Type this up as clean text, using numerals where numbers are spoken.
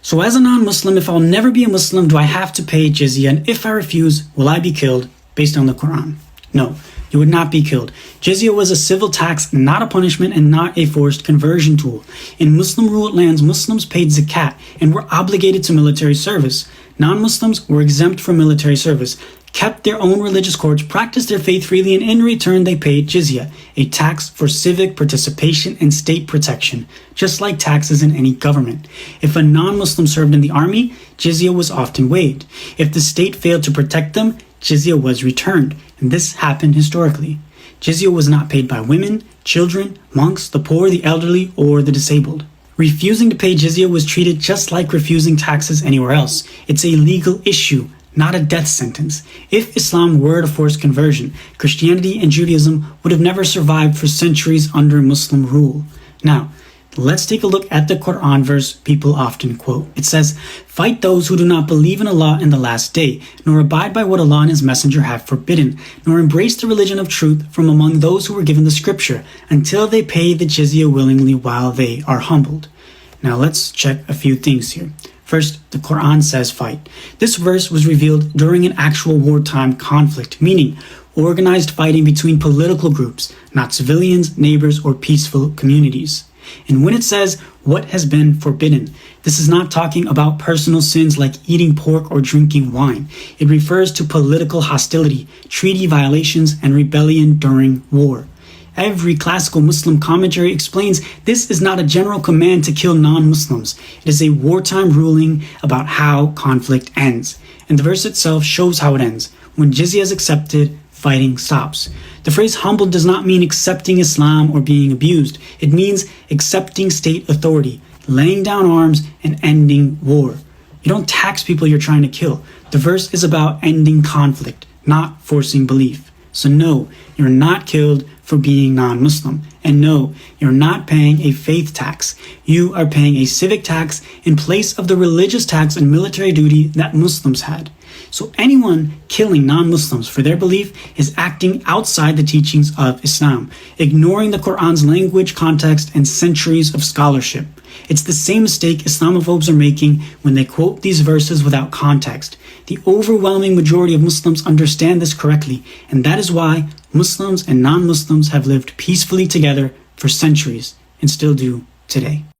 So as a non-Muslim, if I'll never be a Muslim, do I have to pay jizya? And if I refuse, will I be killed based on the Quran? No, you would not be killed. Jizya was a civil tax, not a punishment and not a forced conversion tool. In Muslim-ruled lands, Muslims paid zakat and were obligated to military service. Non-Muslims were exempt from military service, kept their own religious courts, practiced their faith freely, and in return they paid jizya, a tax for civic participation and state protection, just like taxes in any government. If a non-Muslim served in the army, jizya was often waived. If the state failed to protect them, jizya was returned, and this happened historically. Jizya was not paid by women, children, monks, the poor, the elderly, or the disabled. Refusing to pay jizya was treated just like refusing taxes anywhere else. It's a legal issue, not a death sentence. If Islam were a forced conversion, Christianity and Judaism would have never survived for centuries under Muslim rule. Now, let's take a look at the Quran verse people often quote. It says, "Fight those who do not believe in Allah in the last day, nor abide by what Allah and His Messenger have forbidden, nor embrace the religion of truth from among those who were given the scripture, until they pay the jizya willingly while they are humbled." Now let's check a few things here. First, the Quran says fight. This verse was revealed during an actual wartime conflict, meaning organized fighting between political groups, not civilians, neighbors, or peaceful communities. And when it says what has been forbidden, this is not talking about personal sins like eating pork or drinking wine. It refers to political hostility, treaty violations, and rebellion during war. Every classical Muslim commentary explains this is not a general command to kill non-Muslims. It is a wartime ruling about how conflict ends. And the verse itself shows how it ends. When jizya is accepted, fighting stops. The phrase humbled does not mean accepting Islam or being abused. It means accepting state authority, laying down arms, and ending war. You don't tax people you're trying to kill. The verse is about ending conflict, not forcing belief. So no, you're not killed for being non-Muslim. And no, you're not paying a faith tax. You are paying a civic tax in place of the religious tax and military duty that Muslims had. So anyone killing non-Muslims for their belief is acting outside the teachings of Islam, ignoring the Quran's language, context, and centuries of scholarship. It's the same mistake Islamophobes are making when they quote these verses without context. The overwhelming majority of Muslims understand this correctly, and that is why Muslims and non-Muslims have lived peacefully together for centuries and still do today.